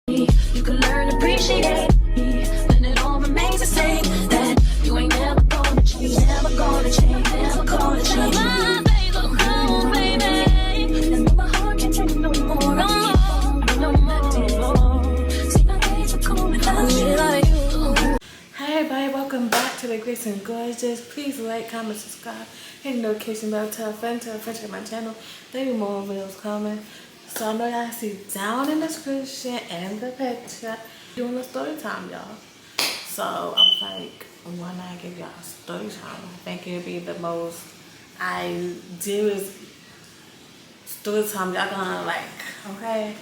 You can learn to appreciate me when it all remains the same. That you ain't never gonna change, never gonna change, never gonna change. My baby, come on, baby. And though my heart can't take no more, no more. See my days are cold without you like you. Hey everybody, welcome back to the Grace and Gorgeous. Please like, comment, subscribe, hit the notification bell, tell a friend to my channel. There will be more videos coming. So I know y'all see down in the description and the picture doing a story time, y'all. So I'm like, why not give y'all a story time? I think it'll be the most ideal story time y'all gonna like, okay?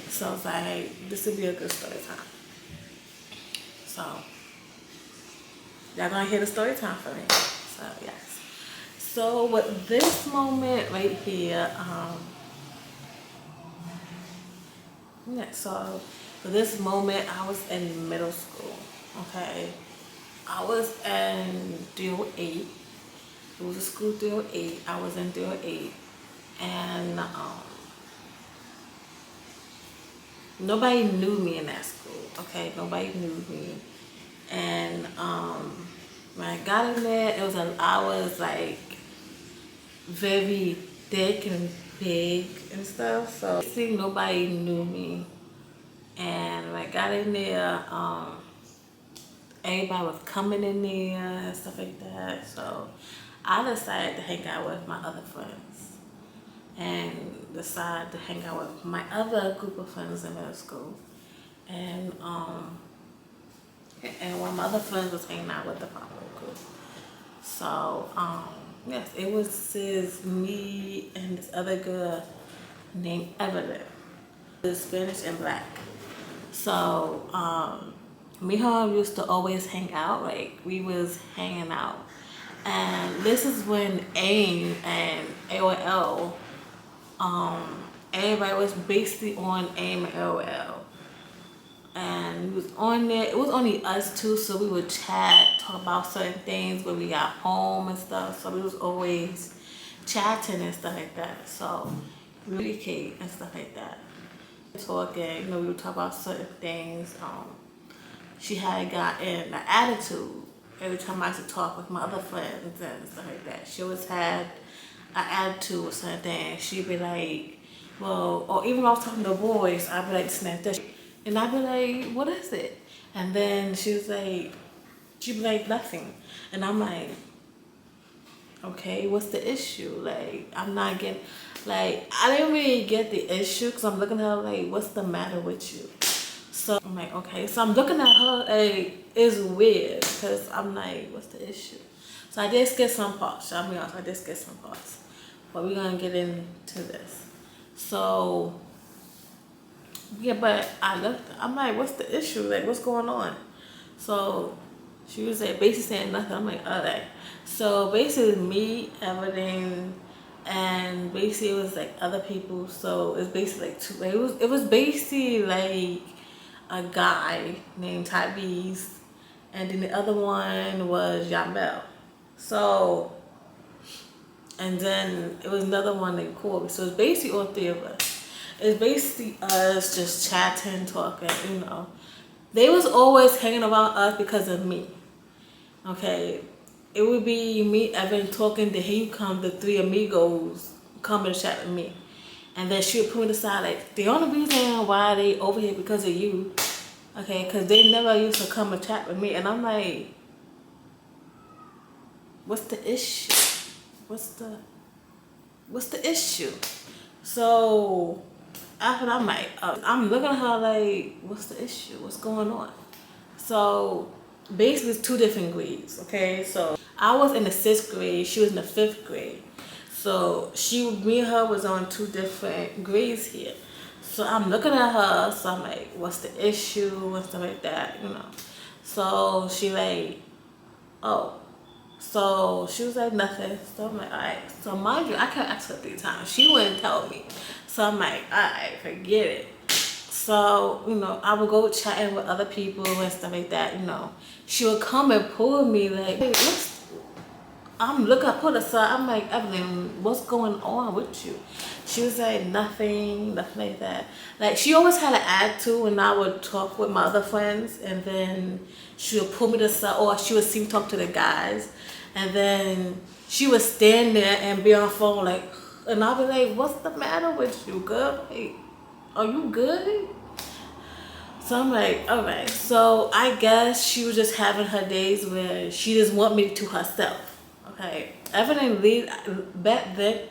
So it's like, this will be a good story time. So y'all gonna hear the story time for me. So yes. So with this moment right here, yeah, so for this moment I was in middle school, okay? I was in 308. It was a school 308. I was in 308 and nobody knew me in that school, okay? Nobody knew me. And when I got in there, I was like very thick and big and stuff, so see, nobody knew me. And when I got in there, everybody was coming in there and stuff like that, so I decided to hang out with my other friends and decided to hang out with my other group of friends in middle school. And one of my other friends was hanging out with the popular group. So yes, it was me and this other girl named Evelyn. It was Spanish and black. So me and her used to always hang out. Like, we was hanging out. And this is when AIM and AOL, everybody was basically on AIM and AOL. And we was on there. It was only us two, so we would chat, talk about certain things when we got home and stuff. So we was always chatting and stuff like that. So communicate and stuff like that. Talking, we would talk about certain things. She had gotten an attitude every time I used to talk with my other friends and stuff like that. She always had an attitude with certain things. She'd be like, well, or even when I was talking to boys, I'd be like, snap that. And I'd be like, what is it? And then she'd be like, nothing. And I'm like, okay, what's the issue? Like, I'm not getting, like, I didn't really get the issue because I'm looking at her like, what's the matter with you? So I'm like, okay. So I'm looking at her like, it's weird because I'm like, what's the issue? So I did skip some parts. I'll be honest, I did skip some parts. But we're going to get into this. So yeah, but I'm like, what's the issue? Like, what's going on? So she was like, basically saying nothing. I'm like, alright. So basically me, Evelyn, and basically it was like other people. So it's basically like two. Like, it was basically like a guy named Tyrese, and then the other one was Yamel. So, and then it was another one named Corey. So it's basically all three of us. It's basically us just chatting, talking, They was always hanging around us because of me. Okay. It would be me, Evan, talking, then here you come, the three amigos coming to chat with me. And then she would put me aside, like, the only reason why they over here because of you. Okay, because they never used to come and chat with me. And I'm like, what's the issue? What's the issue? So after that, I'm like, I'm looking at her like, what's the issue? What's going on? So basically it's two different grades, okay? So I was in the 6th grade, she was in the 5th grade. So me and her was on two different grades here. So I'm looking at her, so I'm like, what's the issue and stuff like that, So she like, oh. So she was like, nothing. So I'm like, alright. So mind you, I kept asking her 3 times. She wouldn't tell me. So I'm like, alright, forget it. So, I would go chatting with other people and stuff like that, She would come and pull me like, hey, I'm looking, I put her aside. I'm like, Evelyn, what's going on with you? She was like, nothing like that. Like, she always had an attitude when I would talk with my other friends, and then she would pull me to the side, or she would see me talk to the guys, and then she would stand there and be on the phone like, and I'll be like, what's the matter with you, girl? Like, are you good? So I'm like, all right. So I guess she was just having her days where she just want me to herself. Okay. Evidently, back then,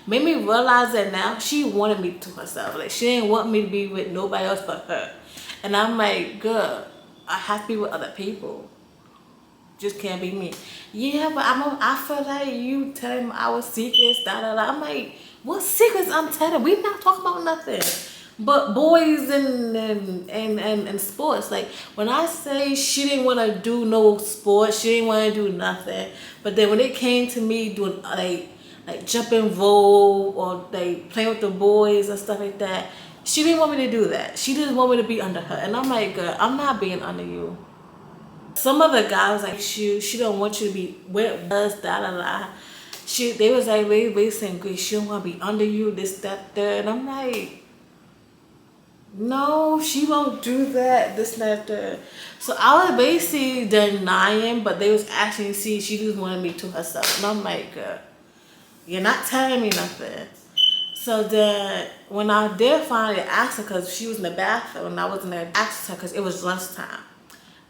made me realize that now she wanted me to herself. Like, she didn't want me to be with nobody else but her. And I'm like, girl, I have to be with other people. Just can't be me. Yeah, but I feel like you telling our secrets, da da da. I'm like, what secrets I'm telling? We not talking about nothing but boys and sports. Like, when I say she didn't want to do no sports, she didn't want to do nothing. But then when it came to me doing like jumping rope or like playing with the boys and stuff like that, she didn't want me to do that. She didn't want me to be under her. And I'm like, girl, I'm not being under you. Some other guys like she don't want you to be with us, da da da. They was like, wait, saying, Grace, she don't want to be under you, this, that, that. And I'm like, no, she won't do that, this, that, that. So I was basically denying, but they was actually see she just wanted me to herself. And I'm like, you're not telling me nothing. So then when I did finally ask her, because she was in the bathroom and I wasn't there, I asked her because it was lunchtime.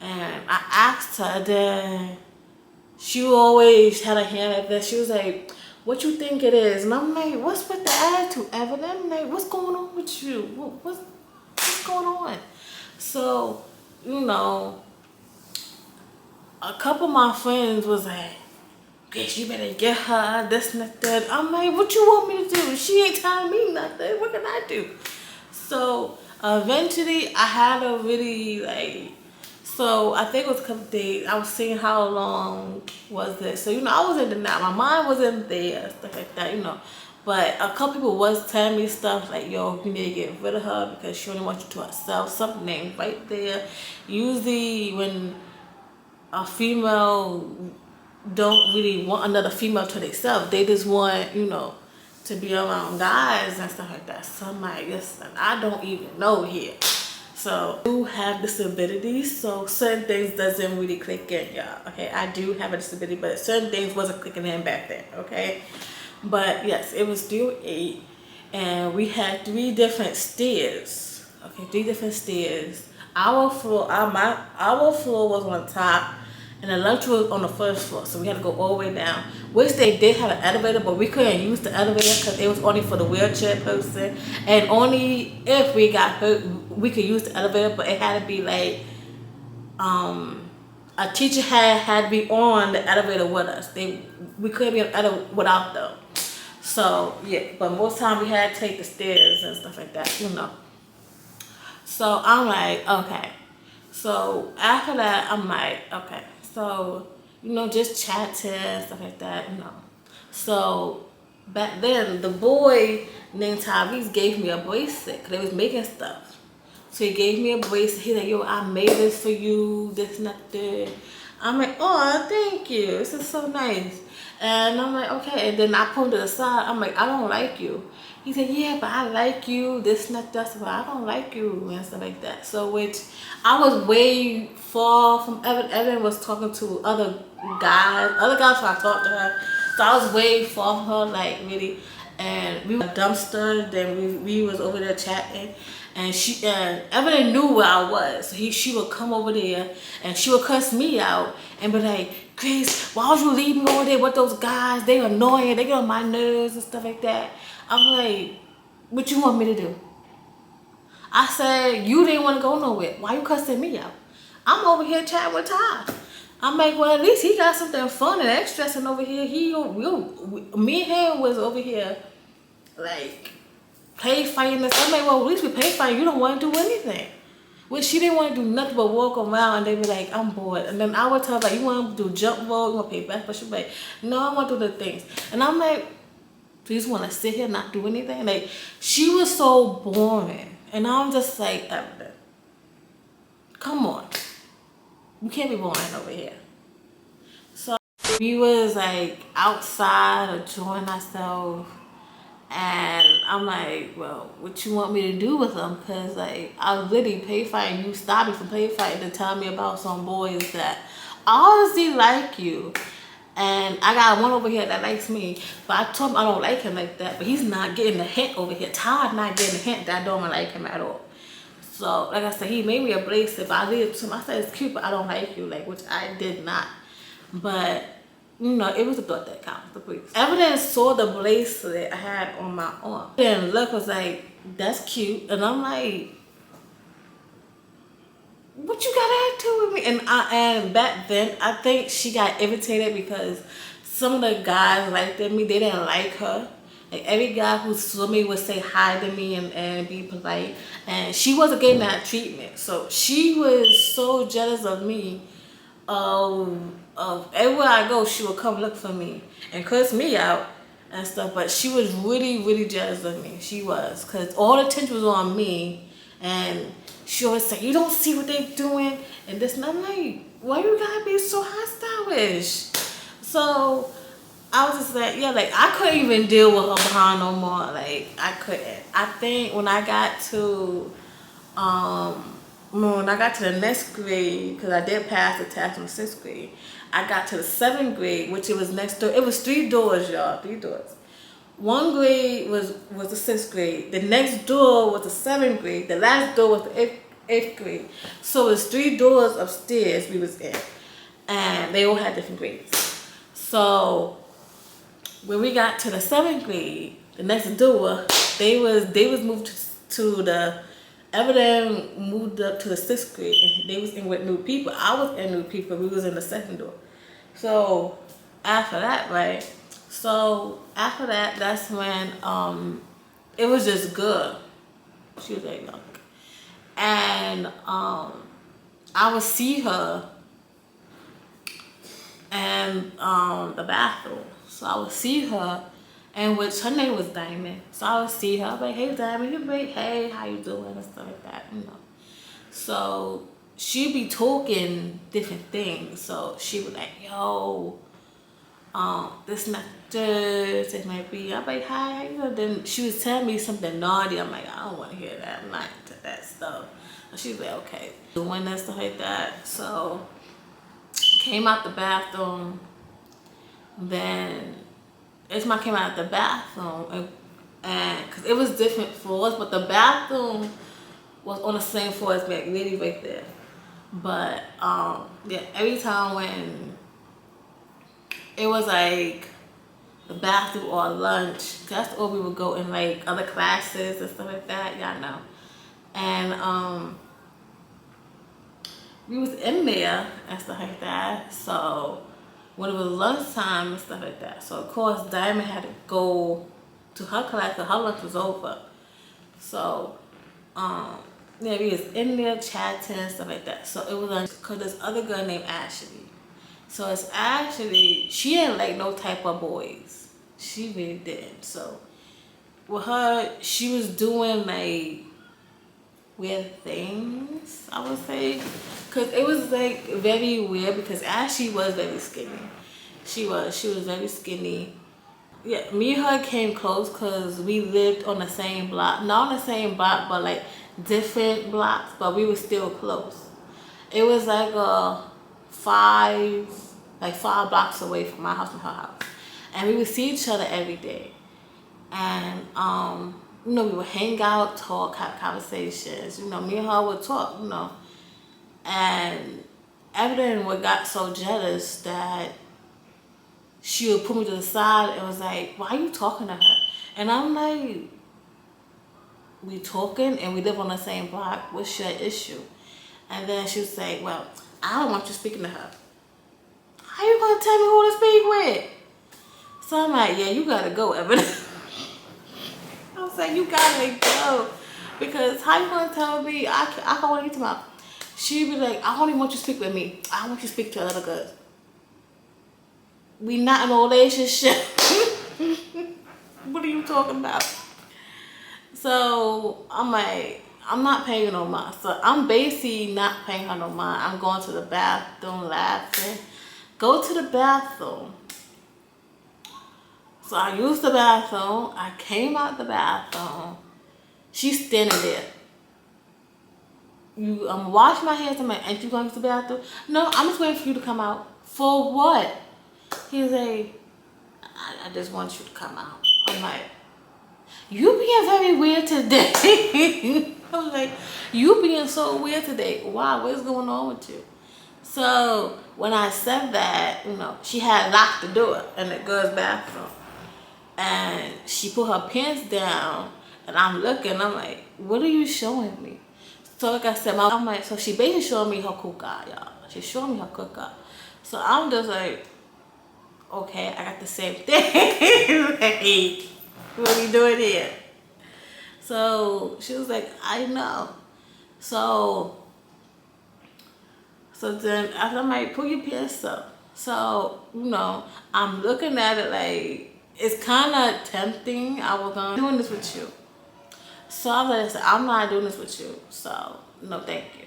And I asked her, then she always had a hand like that. She was like, what you think it is? And I'm like, what's with the attitude, Evelyn? I'm like, what's going on with you? What's going on? So, you know, a couple of my friends was like, Grace, you better get her this and that. I'm like, what you want me to do? She ain't telling me nothing. What can I do? So eventually I had to really like, so I think it was a couple of days. I was seeing how long was it. So, you know, I was in denial. My mind wasn't there, stuff like that, you know. But a couple people was telling me stuff like, yo, you need to get rid of her because she only wants you to herself. Something right there. Usually when a female don't really want another female to themselves, they just want, you know, to be around guys and stuff like that. So I'm like, listen, I don't even know here. So I do have disabilities, so certain things doesn't really click in, y'all. Okay, I do have a disability, but certain things wasn't clicking in back then. Okay, but yes, it was due 8, and we had 3 different stairs. Okay, 3 different stairs. Our floor, our floor was on top, and the lunch was on the first floor, so we had to go all the way down. Which they did have an elevator, but we couldn't use the elevator because it was only for the wheelchair person, and only if we got hurt we could use the elevator. But it had to be like a teacher had to be on the elevator with us. We couldn't be on the elevator without them. So yeah, but most time we had to take the stairs and stuff like that, you know. So I'm like, okay. So after that, I'm like, okay. So, you know, just chatting and stuff like that, you know. So back then, the boy named Tyrese gave me a bracelet because they was making stuff. So he gave me a bracelet. He's like, yo, I made this for you, this and that. I'm like, oh, thank you. This is so nice. And I'm like, okay. And then I pulled to the side. I'm like, I don't like you. He said, yeah, but I like you, this and that, but I don't like you, and stuff like that. So, which I was way far from Evan. Evan was talking to other guys who I talked to her. So I was way far from her, like, really. And we were a dumpster, then we was over there chatting. And Evan knew where I was. So she would come over there and she would cuss me out and be like, Grace, why would you leave me over there with those guys? They annoying, they get on my nerves and stuff like that. I'm like, what you want me to do? I said, you didn't want to go nowhere. Why you cussing me out? I'm over here chatting with Ty. I'm like, well, at least he got something fun and extra over here. Me and him was over here, like, play fighting and stuff. I'm like, well, at least we play fighting. You don't want to do anything. Well, she didn't want to do nothing but walk around, and they be like, I'm bored. And then I would tell her, like, you want to do jump rope, you want to play basketball? She'd be like, no, I want to do the things. And I'm like, you just want to sit here and not do anything? Like, she was so boring. And I'm just like, Evelyn, come on. You can't be boring over here. So We was like outside enjoying ourselves, and I'm like, well, what you want me to do with them? Cause like I was literally play fighting. You stopped me from play fighting to tell me about some boys that honestly like you. And I got one over here that likes me, but I told him I don't like him like that. But he's not getting the hint over here. Todd not getting the hint that I don't like him at all. So, like I said, he made me a bracelet. I did it to him. I said, it's cute, but I don't like you. Like, which I did not. But, you know, it was the thought that counts. The police. Evidence saw the bracelet I had on my arm. Then look was like, that's cute. And I'm like, what you got attitude with me? And back then, I think she got irritated because some of the guys liked me. They didn't like her. Like every guy who saw me would say hi to me and be polite. And she wasn't getting that treatment. So she was so jealous of me. Of everywhere I go, she would come look for me and cuss me out and stuff. But she was really, really jealous of me. She was. Because all the attention was on me. And she always say, you don't see what they doing and this and I'm like, why you gotta be so hostile-ish? So I was just like, yeah, like I couldn't even deal with her behind no more. Like I couldn't. I think when I got to the next grade, because I did pass the test in the 6th grade, I got to the 7th grade, which it was next door. It was 3 doors, y'all, 3 doors. One grade was the 6th grade. The next door was the 7th grade. The last door was the 8th grade. So it was 3 doors upstairs we was in. And they all had different grades. So when we got to the 7th grade, the next door, they was moved to the Evident moved up to the 6th grade and they was in with new people. I was in new people, we was in the 2nd door. So after that, right? So after that, that's when it was just good. She was very young. And I would see her in the bathroom. So I would see her, and which her name was Diamond. So I would see her, I'd be like, hey Diamond, you're great, hey, how you doing, and stuff like that, you know. So she'd be talking different things. So she was like, yo, this not this, it might be. I'm like, hi, how you doing? Then she was telling me something naughty. I'm like, I don't want to hear that. I'm not into that stuff. And she was like, okay, doing that stuff like that. So came out the bathroom. Then Isma came out the bathroom, and because it was different floors, but the bathroom was on the same floor as me, like literally right there. But yeah, every time when it was like the bathroom or lunch, that's all we would go in, like other classes and stuff like that, y'all know. And we was in there and stuff like that. So when it was lunchtime and stuff like that, so of course Diamond had to go to her class because her lunch was over. So yeah, we was in there chatting and stuff like that. So it was because this other girl named Ashley. So it's Ashley, she didn't like no type of boys. She really didn't. So with her, she was doing like weird things, I would say. Because it was like very weird because Ashley was very skinny. She was very skinny. Yeah, me and her came close because we lived on the same block. Not on the same block, but like different blocks, but we were still close. It was like five blocks away from my house and her house. And we would see each other every day. And you know, we would hang out, talk, have conversations. You know, me and her would talk, you know. And Evelyn got so jealous that she would put me to the side and was like, why are you talking to her? And I'm like, we talking and we live on the same block. What's your issue? And then she would say, well, I don't want you speaking to her. How you gonna tell me who to speak with? So I'm like, yeah, you gotta go, Evelyn. I was like, you gotta go. Because how you gonna tell me I can't want you to my. She'd be like, I only want you to speak with me. I want you to speak to other girls. We not in a relationship. What are you talking about? So I'm like, I'm not paying her no mind. So I'm basically not paying her no mind. I'm going to the bathroom laughing. go to the bathroom. So I used the bathroom. I came out the bathroom. She's standing there. I'm washing my hands. I'm like, ain't you going to the bathroom? No, I'm just waiting for you to come out. For what? He's like, I just want you to come out. I'm like, you being very weird today. I'm like, you being so weird today. Wow, what's going on with you? So when I said that, she had locked the door in the girl's bathroom. And she put her pants down. And I'm looking, I'm like, what are you showing me? So like I said, I'm like, so she basically showing me her cookout, y'all. She's showing me her cookout. So I'm just like, okay, I got the same thing. Like, what are you doing here? So she was like, I know. So then after I'm like, pull your pants up. So, I'm looking at it like, it's kind of tempting. I was doing this with you. So I was like, I'm not doing this with you. So, no thank you.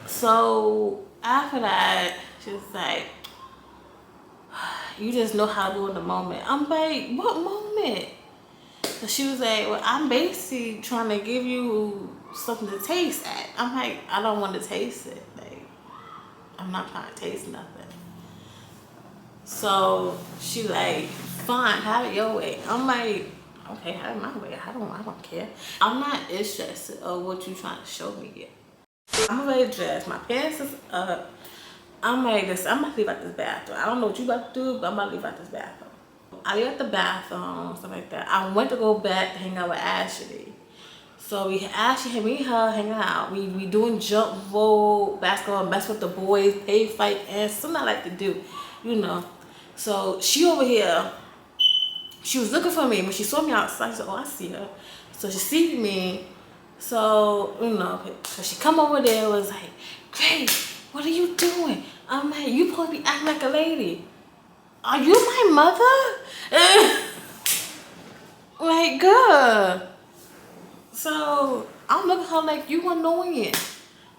So after that, she was like, you just know how to do in the moment. I'm like, what moment? So she was like, well, I'm basically trying to give you something to taste at. I'm like, I don't want to taste it. Like, I'm not trying to taste nothing. So she like, fine, have it your way. I'm like, okay, have it my way. I don't care. I'm not interested of what you trying to show me yet. I'm already dressed. My pants is up. I'm like, listen, I'm about to leave out this bathroom. I don't know what you about to do, but I'm about to leave out this bathroom. I leave out the bathroom, stuff like that. I went to go back to hang out with Ashley. So me and her hanging out. We doing jump roll, basketball, mess with the boys, play fight, and something I like to do, So she over here, she was looking for me. When she saw me outside, she said, oh, I see her. So she see me. So, so she come over there and was like, Grace, what are you doing? I'm like, you supposed to be acting like a lady. Are you my mother? Like, girl. So I'm looking at her like, you annoying.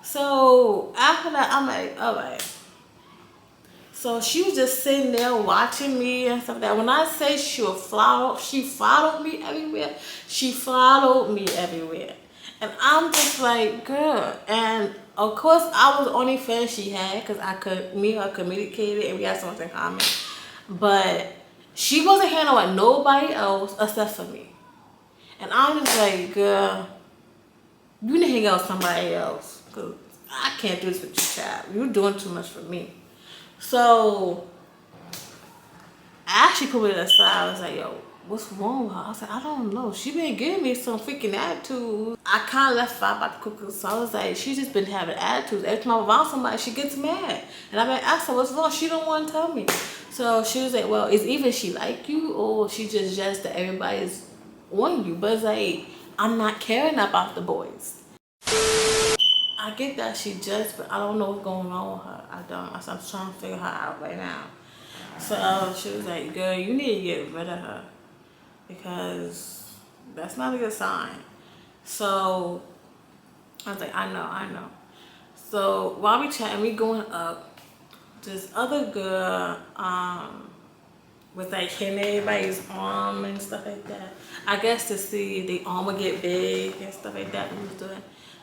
So after that, I'm like, all right. So she was just sitting there watching me and stuff like that. When I say she followed me everywhere. She followed me everywhere. And I'm just like, girl. And of course, I was the only friend she had because me and her communicated and we had something in common. But she wasn't hanging out with nobody else except for me. And I'm just like, girl, you need to hang out with somebody else. Because I can't do this with your child. You're doing too much for me. So I actually put it aside. I was like, yo, what's wrong with her? I was like, I don't know. She been giving me some freaking attitude. I kind of left out about the cooking. So I was like, she's just been having attitudes. Every time I'm around somebody, she gets mad. And I've been asking her, what's wrong? She don't want to tell me. So she was like, well, it's either she like you or she just jealous that everybody's on you. But it's like, I'm not caring about the boys. I get that she just, but I don't know what's going on with her. I don't. So I'm trying to figure her out right now. So she was like, girl, you need to get rid of her because that's not a good sign. So I was like, I know. So while we chatting, we going up, this other girl was like hitting everybody's arm and stuff like that. I guess to see the arm would get big and stuff like that we was doing.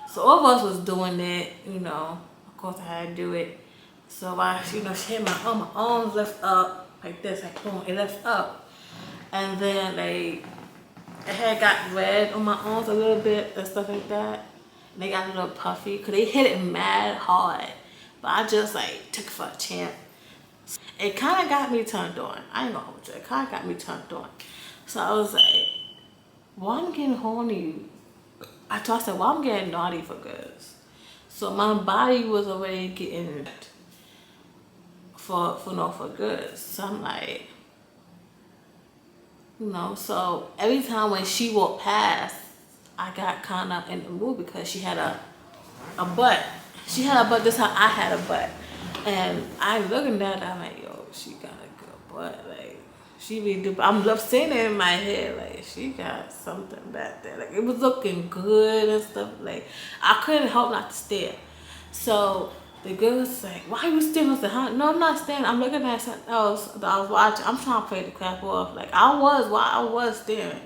So all of us was doing it, of course I had to do it. So she hit my arms lift up like this, like boom, it lifts up. And then like, it had got red on my arms a little bit and stuff like that. And they got a little puffy, cause they hit it mad hard. But I just like took it for a chance. It kind of got me turned on. I ain't gonna hold you, it kind of got me turned on. So I was like, why I'm getting horny? I told her, well, I'm getting naughty for girls. So my body was already getting for girls. So I'm like, so every time when she walked past, I got kind of in the mood because she had a butt. She had a butt, this how I had a butt. And I'm looking at her, I'm like, yo, she got a good butt. Like, she be do. I'm seeing it in my head, like she got something back there. Like it was looking good and stuff. Like I couldn't help not to stare. So The girl was like, why are you staring? I said, huh? No, I'm not staring. I'm looking at something else that I was watching. I'm trying to play the crap off. Like, I was staring.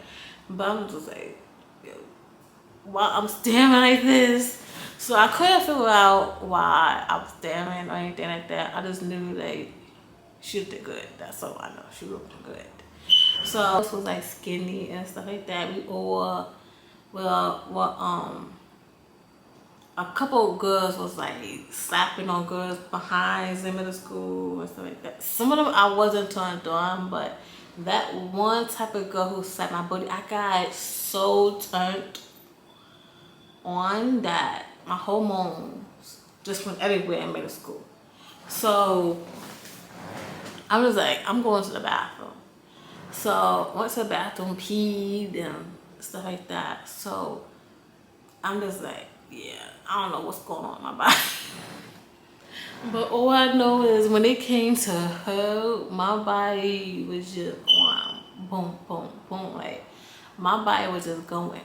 But I'm just like, yo, why I'm staring like this? So I couldn't figure out why I was staring or anything like that. I just knew that she looked good. That's all I know. She looked good. So this was like skinny and stuff like that. We all a couple of girls was like slapping on girls behind in middle school and stuff like that. Some of them I wasn't turned on, but that one type of girl who slapped my booty, I got so turned on that my hormones just went everywhere in middle school. So I was like, I'm going to the bathroom. So went to the bathroom, peed and stuff like that. So I'm just like, yeah, I don't know what's going on in my body. But all I know is when it came to her, my body was just boom, boom, boom. Like, my body was just going.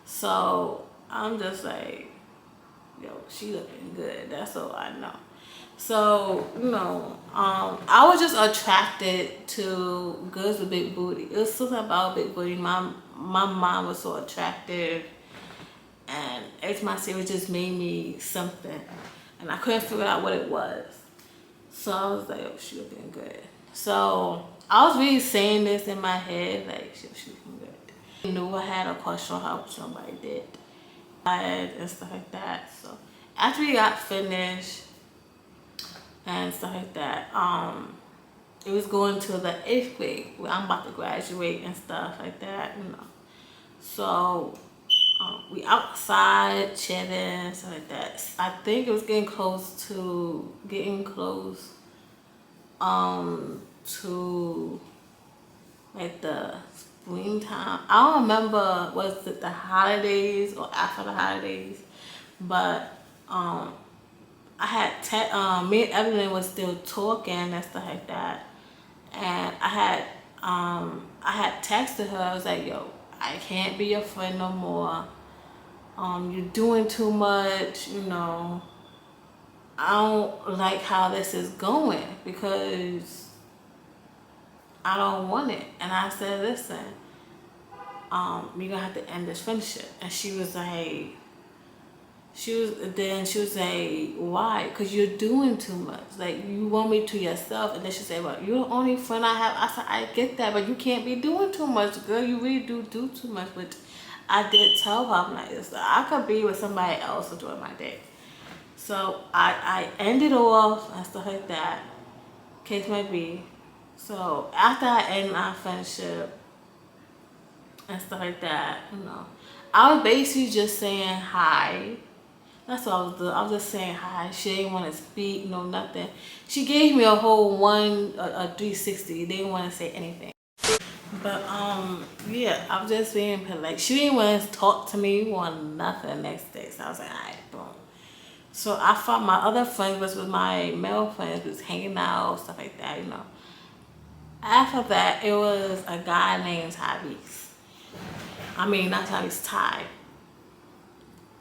So I'm just like, yo, she looking good. That's all I know. So, you know, I was just attracted to girls with big booty. It was something about big booty. My mom was so attractive. And every time I see it just made me something. And I couldn't figure out what it was. So I was like, oh, she looking good. So I was really saying this in my head, like, she looking good. I knew I had a crush on her, which nobody did. And stuff like that. So after we got finished and stuff like that, it was going to the 8th grade where I'm about to graduate and stuff like that, you know. So we outside chatting, stuff like that. I think it was getting close to like the springtime. I don't remember was it the holidays or after the holidays, but I had me and Evelyn was still talking and stuff like that, and I had texted her. I was like, yo, I can't be your friend no more. You're doing too much, you know. I don't like how this is going because I don't want it. And I said, listen, you're gonna have to end this friendship. And she was like, why? Because you're doing too much. Like, you want me to yourself. And then she said, well, you're the only friend I have. I said, I get that, but you can't be doing too much, girl. You really do too much. But I did tell her, I'm like, listen, I could be with somebody else enjoy my day. So I ended off and stuff like that. Case might be. So after I ended our friendship and stuff like that, you know, I was basically just saying hi. That's what I was doing. I was just saying hi. She didn't want to speak, no nothing. She gave me a whole a 360. They didn't want to say anything. But yeah, I was just being polite. She didn't want to talk to me or nothing the next day. So I was like, alright, boom. So I thought my other friends was with my male friends was hanging out, stuff like that, you know. After that, it was a guy named Tyrese. I mean, not Tyrese, Ty.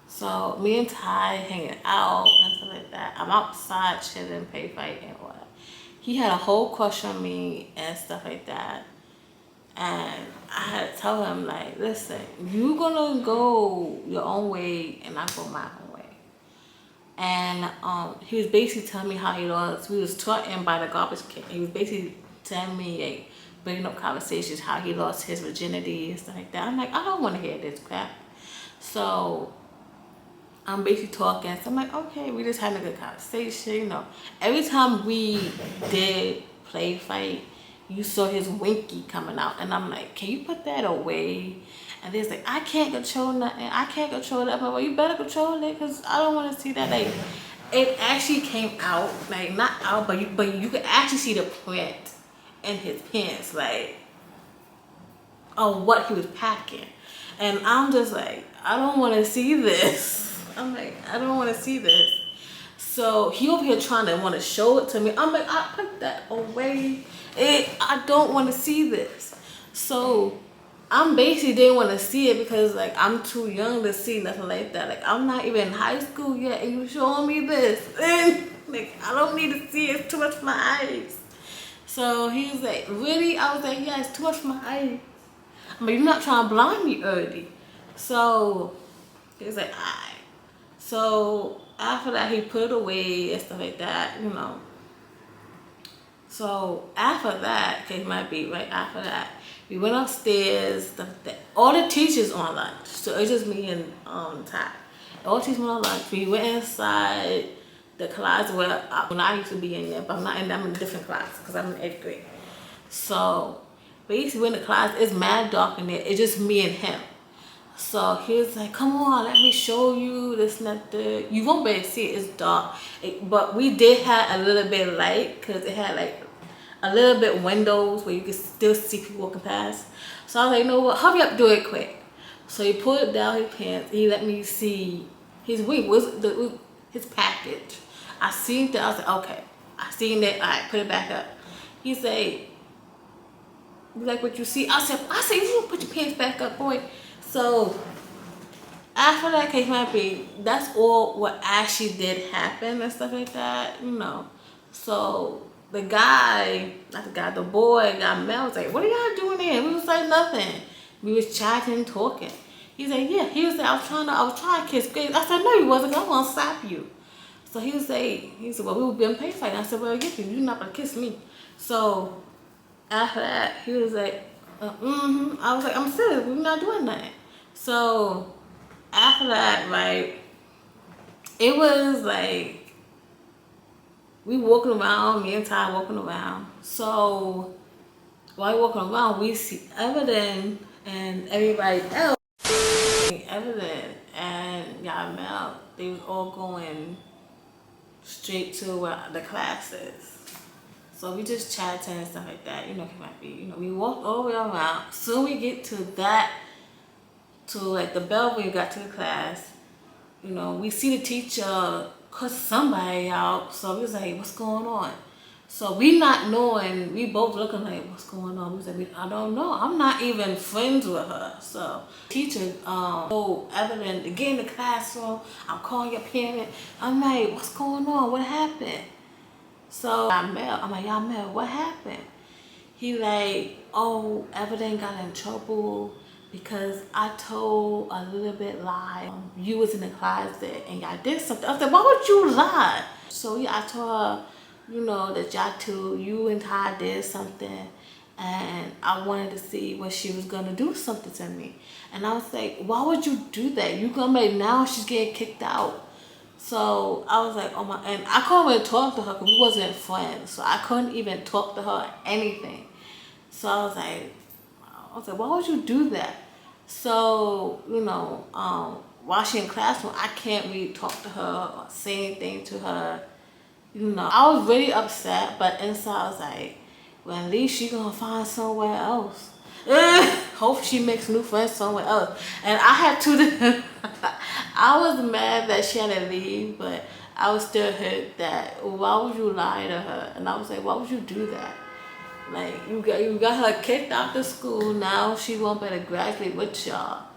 So me and Ty hanging out and stuff like that. I'm outside chilling, pay fight and what. He had a whole crush on me and stuff like that. And I had to tell him, like, listen, you gonna go your own way and I go my own way. And he was basically telling me how he lost. We was talking by the garbage can. He was basically telling me, like, bringing up conversations, how he lost his virginity and stuff like that. I'm like, I don't want to hear this crap. So I'm basically talking. So I'm like, okay, we just having a good conversation, you know. Every time we did play fight, you saw his winky coming out. And I'm like, can you put that away? And they're like, I can't control nothing. I can't control that. I'm like, well, you better control it because I don't want to see that. Like, it actually came out, like, not out, but you could actually see the print in his pants, like, on what he was packing. And I'm just like, I don't want to see this. I'm like, I don't want to see this. So he over here trying to want to show it to me. I'm like, I put that away. I don't want to see this. So I'm basically didn't want to see it because like I'm too young to see nothing like that. Like I'm not even in high school yet and you showing me this. And like I don't need to see it. It's too much for my eyes. So he was like, really? I was like, yeah, it's too much for my eyes. But you're not trying to blind me early. So he was like, alright. So after that he put it away and stuff like that, you know. So after that, okay, it might be right after that, we went upstairs. All the teachers on lunch, so it's just me and Ty. All the teachers went on lunch. We went inside the class where I used to be in there, but I'm not in. I'm in a different class because I'm in 8th grade. So basically, when the class it's mad dark in there, it's just me and him. So he was like, come on, let me show you this and that. You won't be able to see it, it's dark. But we did have a little bit of light because it had like a little bit windows where you could still see people walking past. So I was like, you know what, hurry up, do it quick. So he pulled down his pants, he let me see his wing, his package. I seen that, I was like, okay. I seen that, all right, put it back up. He said, you like what you see? I said, you put your pants back up, boy. So after that case might be, that's all what actually did happen and stuff like that, you know. So the boy got mad, was like, what are y'all doing here? We was like nothing. We was chatting, talking. He's like, yeah. He was like, I was trying to kiss Grace. I said, no, you wasn't. I'm gonna slap you. So he said, well, we were being paid fighting. I said, well, you're not gonna kiss me. So after that, he was like, I was like, I'm serious, we're not doing nothing. So after that, right, it was like we walking around, me and Ty walking around. So while we walking around, we see Evident and everybody else. Evident and Yamel, they was all going straight to where the class is. So we just chatting and stuff like that, you know, it might be, you know, we walked all the way around. Soon we get to like the bell when we got to the class, you know, we see the teacher cuss somebody out. So we was like, what's going on? So we not knowing, we both looking like, what's going on? We was like, I don't know. I'm not even friends with her. So teacher, so Evelyn, to get in the classroom, I'm calling your parent. I'm like, what's going on? What happened? So I'm like, y'all Mel, what happened? He like, oh, Evelyn got in trouble because I told a little bit lie. You was in the closet and y'all did something. I said, why would you lie? So yeah, I told her, you know, that you and Ty did something and I wanted to see what she was gonna do something to me. And I was like, why would you do that? You gonna make now she's getting kicked out. So I was like, oh my, and I couldn't even talk to her because we wasn't friends. So I couldn't even talk to her or anything. So I was like, why would you do that? So, you know, while she in classroom, I can't really talk to her or say anything to her. You know, I was really upset, but inside I was like, well, at least she gonna find somewhere else. Hope she makes new friends somewhere else. And I had to, I was mad that she had to leave, but I was still hurt that, why would you lie to her? And I was like, why would you do that? Like, you got her kicked out of school, now she won't be able to graduate with y'all.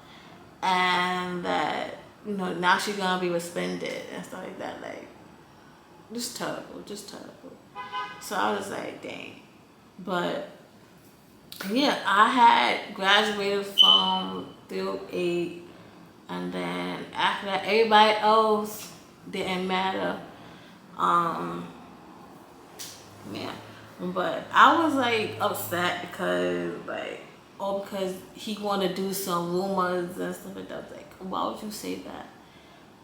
And that, you know, now she's gonna be suspended and stuff like that. Like, just terrible, just terrible. So I was like, dang. But yeah, I had graduated from field 8, and then after that, everybody else didn't matter. Yeah, but I was like upset because because he wanted to do some rumors and stuff like that. I was like, why would you say that?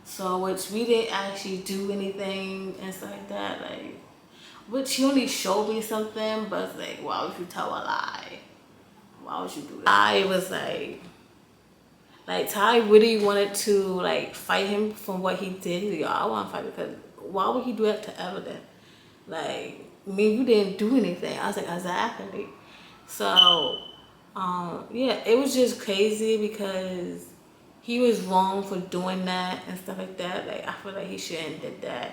So, which we didn't actually do anything and stuff like that. Like, which he only showed me something, but it's like, why would you tell a lie? Why would you do that? I was like Ty really wanted to like fight him from what he did. He's like, I want to fight because why would he do that to Evident? Like, I mean, you didn't do anything. I was like, exactly. So, yeah, it was just crazy because he was wrong for doing that and stuff like that. Like, I feel like he shouldn't did that.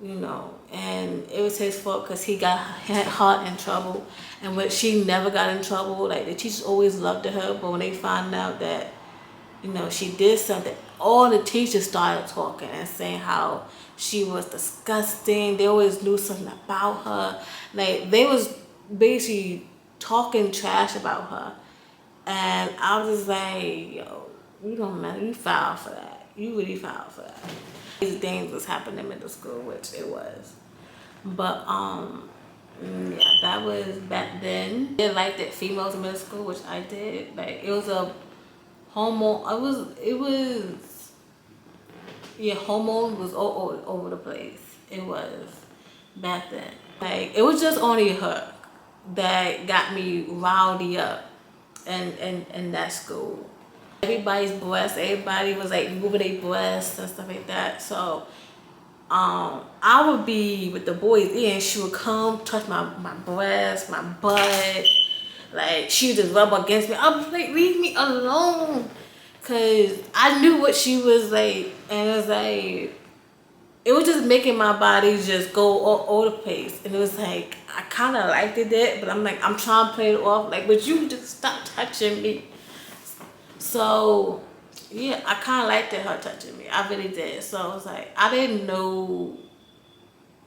you know, and it was his fault because he got her in trouble, and but she never got in trouble. Like the teachers always loved her, but when they found out that, you know, she did something, all the teachers started talking and saying how she was disgusting. They always knew something about her. Like they was basically talking trash about her, and I was just like, yo, you don't matter. You foul for that. You really foul for that. These things was happening in middle school, which it was. But yeah, that was back then. I did like that females in middle school, which I did. Like it was a hormone. Yeah, hormone was all over the place. It was back then. Like it was just only her that got me rowdy up in that school. Everybody's breasts, everybody was like moving their breasts and stuff like that. So I would be with the boys and she would come touch my breast, my butt. Like she would just rub against me. I was like, leave me alone. Cause I knew what she was like, and it was like, it was just making my body just go all over the place. And it was like, I kind of liked it, but I'm like, I'm trying to play it off. Like, but you just stop touching me. So, yeah, I kind of liked her touching me. I really did. So I was like, I didn't know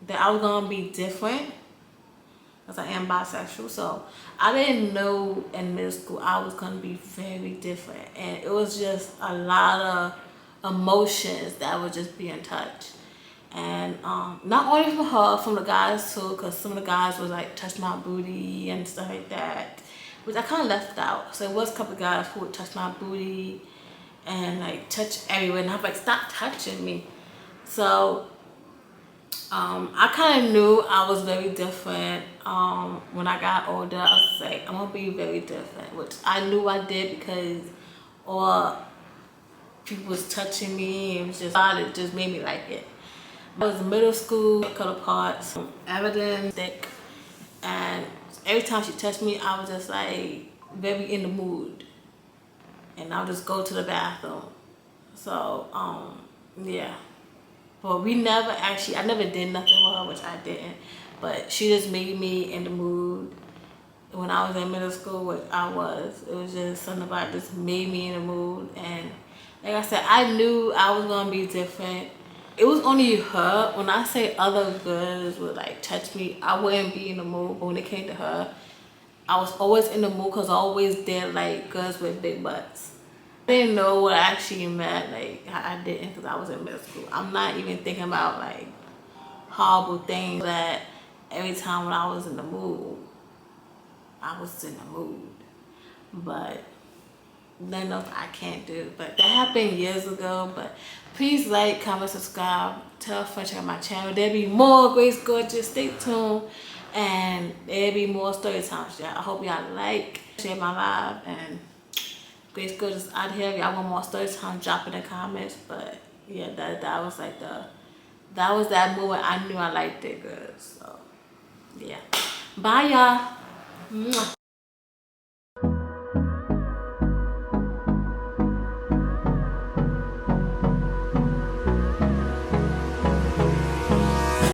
that I was going to be different because I am bisexual. So I didn't know in middle school I was going to be very different. And it was just a lot of emotions that were just being touched. And not only from her, from the guys too, because some of the guys was like touch my booty and stuff like that, which I kind of left out. So there was a couple of guys who would touch my booty and like touch everywhere, and I was like, stop touching me. So I kind of knew I was very different. When I got older, I was like, I'm gonna be very different, which I knew I did because all people was touching me. It was just, it just made me like it. I was in middle school, cut apart, evidence, thick, and every time she touched me, I was just like very in the mood, and I would just go to the bathroom. So yeah, but we never actually, I never did nothing with her, which I didn't, but she just made me in the mood. When I was in middle school, which I was, it was just something about it just made me in the mood. And like I said, I knew I was gonna be different. It was only her. When I say other girls would like touch me, I wouldn't be in the mood. But when it came to her, I was always in the mood because I always did like girls with big butts. I didn't know what I actually meant. Like I didn't, because I was in middle school. I'm not even thinking about like horrible things. That every time when I was in the mood, I was in the mood. But nothing else I can't do. But that happened years ago. But please like, comment, subscribe, tell a friend, check out my channel. There'll be more Grace Gorgeous. Stay tuned, and there'll be more story times. I hope y'all like, share my live, and Grace Gorgeous out here. If y'all want more story time, drop it in the comments. But yeah, that was like that was that moment I knew I liked it good. So yeah, bye y'all.